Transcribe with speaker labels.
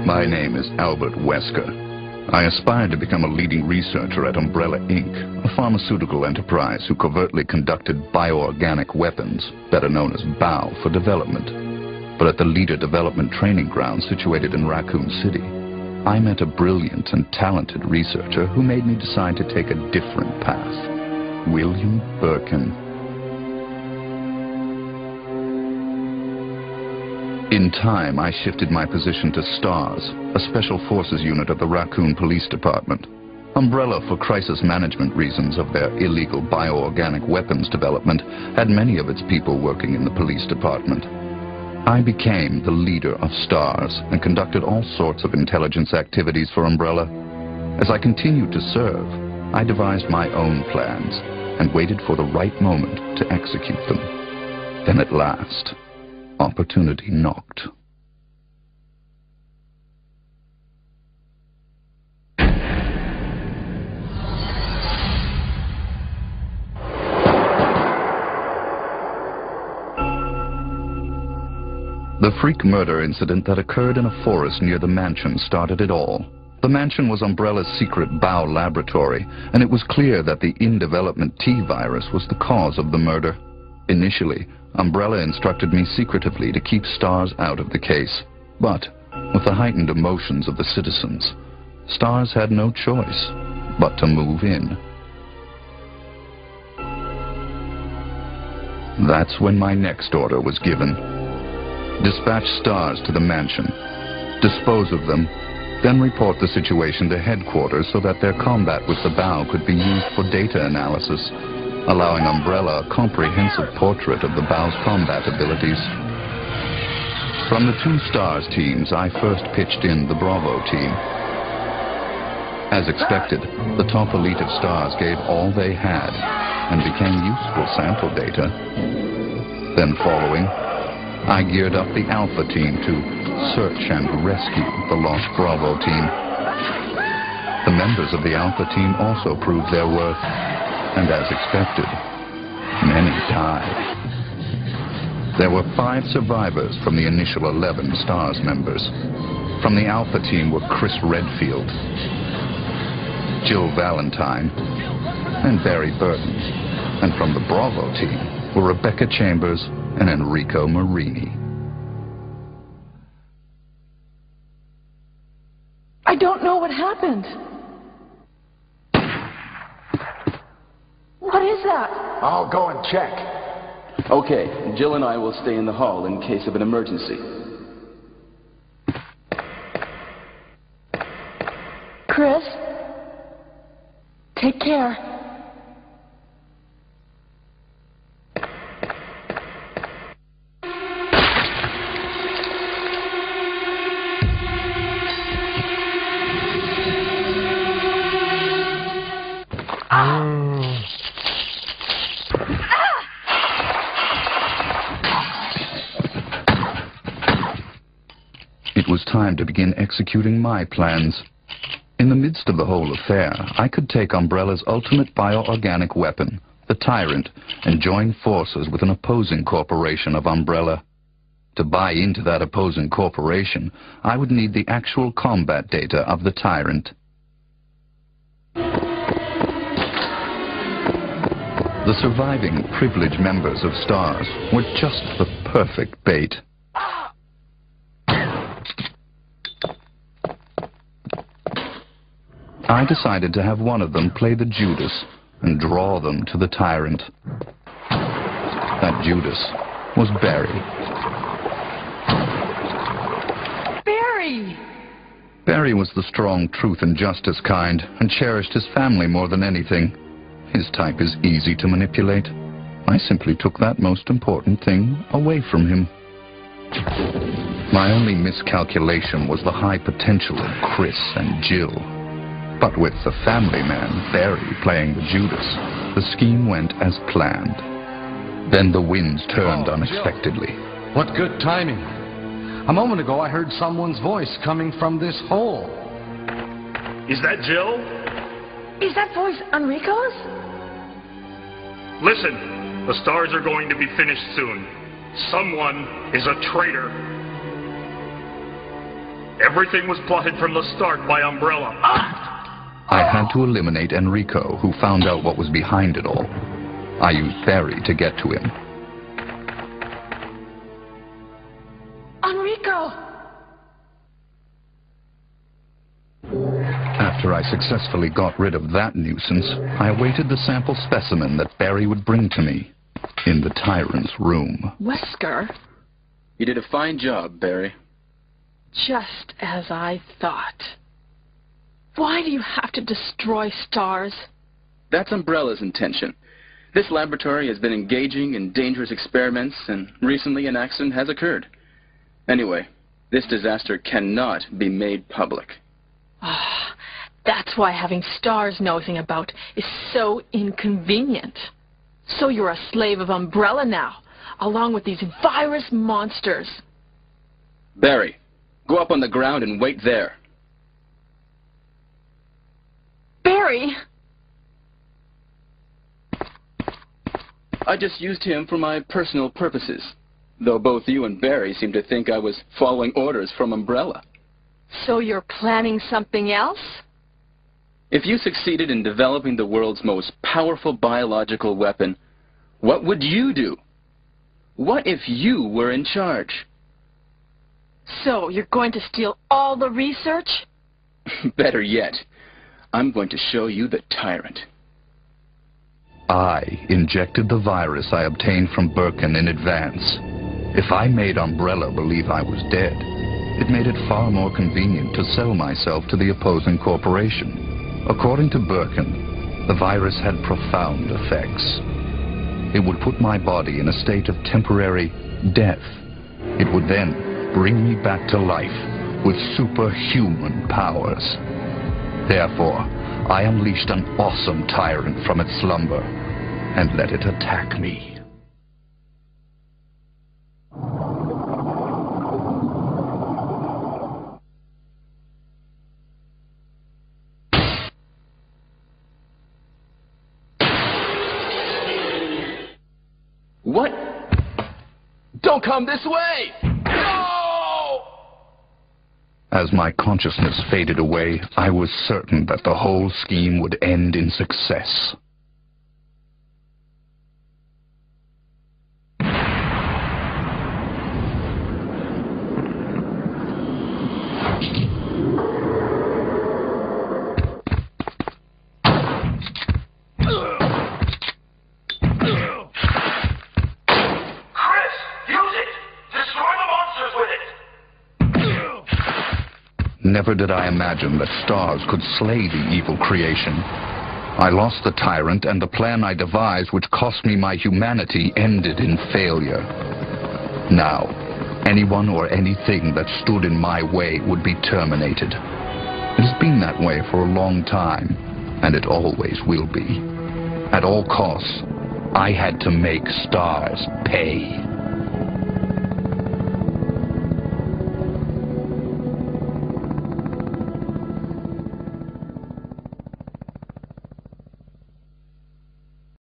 Speaker 1: My name is Albert Wesker. I aspire to become a leading researcher at Umbrella Inc., a pharmaceutical enterprise who covertly conducted bioorganic weapons, better known as BOW, for development. But at the Leader Development Training Ground situated in Raccoon City, I met a brilliant and talented researcher who made me decide to take a different path. William Birkin. In time, I shifted my position to STARS, a special forces unit of the Raccoon Police Department. Umbrella, for crisis management reasons of their illegal bioorganic weapons development, had many of its people working in the police department. I became the leader of STARS and conducted all sorts of intelligence activities for Umbrella. As I continued to serve, I devised my own plans and waited for the right moment to execute them. Then at last, opportunity knocked. The freak murder incident that occurred in a forest near the mansion started it all. The mansion was Umbrella's secret BOW laboratory, and it was clear that the in-development T-virus was the cause of the murder. Initially, Umbrella instructed me secretively to keep STARS out of the case. But, with the heightened emotions of the citizens, STARS had no choice but to move in. That's when my next order was given. Dispatch STARS to the mansion, dispose of them, then report the situation to headquarters so that their combat with the BOW could be used for data analysis, allowing Umbrella a comprehensive portrait of the BOW's combat abilities. From the two STARS teams, I first pitched in the Bravo team. As expected, the top elite of STARS gave all they had and became useful sample data. Then following, I geared up the Alpha team to search and rescue the lost Bravo team. The members of the Alpha team also proved their worth, and as expected, many died. There were 5 survivors from the initial 11 STARS members. From the Alpha team were Chris Redfield, Jill Valentine, and Barry Burton. And from the Bravo team were Rebecca Chambers and Enrico Marini.
Speaker 2: I don't know what happened. What is that?
Speaker 3: I'll go and check.
Speaker 4: Okay, Jill and I will stay in the hall in case of an emergency.
Speaker 2: Chris, take care.
Speaker 1: It was time to begin executing my plans. In the midst of the whole affair, I could take Umbrella's ultimate bioorganic weapon, the Tyrant, and join forces with an opposing corporation of Umbrella. To buy into that opposing corporation, I would need the actual combat data of the Tyrant. The surviving privileged members of STARS were just the perfect bait. I decided to have one of them play the Judas and draw them to the Tyrant. That Judas was Barry.
Speaker 2: Barry!
Speaker 1: Barry was the strong truth and justice kind and cherished his family more than anything. His type is easy to manipulate. I simply took that most important thing away from him. My only miscalculation was the high potential of Chris and Jill. But with the family man, Barry, playing the Judas, the scheme went as planned. Then the winds turned unexpectedly.
Speaker 3: Jill. What good timing. A moment ago I heard someone's voice coming from this hole.
Speaker 5: Is that Jill?
Speaker 2: Is that voice Enrico's?
Speaker 5: Listen, the stars are going to be finished soon. Someone is a traitor. Everything was plotted from the start by Umbrella.
Speaker 1: I had to eliminate Enrico, who found out what was behind it all. I used Barry to get to him.
Speaker 2: Enrico!
Speaker 1: After I successfully got rid of that nuisance, I awaited the sample specimen that Barry would bring to me in the Tyrant's room.
Speaker 2: Wesker?
Speaker 4: You did a fine job, Barry.
Speaker 2: Just as I thought. Why do you have to destroy stars?
Speaker 4: That's Umbrella's intention. This laboratory has been engaging in dangerous experiments, and recently an accident has occurred. Anyway, this disaster cannot be made public.
Speaker 2: Ah, that's why having stars nosing about is so inconvenient. So you're a slave of Umbrella now, along with these virus monsters.
Speaker 4: Barry, go up on the ground and wait there.
Speaker 2: Barry!
Speaker 4: I just used him for my personal purposes, though both you and Barry seem to think I was following orders from Umbrella.
Speaker 2: So you're planning something else?
Speaker 4: If you succeeded in developing the world's most powerful biological weapon, what would you do? What if you were in charge?
Speaker 2: So you're going to steal all the research?
Speaker 4: Better yet, I'm going to show you the Tyrant.
Speaker 1: I injected the virus I obtained from Birkin in advance. If I made Umbrella believe I was dead, it made it far more convenient to sell myself to the opposing corporation. According to Birkin, the virus had profound effects. It would put my body in a state of temporary death. It would then bring me back to life with superhuman powers. Therefore, I unleashed an awesome tyrant from its slumber and let it attack me.
Speaker 4: What? Don't come this way! No!
Speaker 1: As my consciousness faded away, I was certain that the whole scheme would end in success. Never did I imagine that stars could slay the evil creation. I lost the tyrant, and the plan I devised, which cost me my humanity, ended in failure. Now, anyone or anything that stood in my way would be terminated. It has been that way for a long time, and it always will be. At all costs, I had to make stars pay.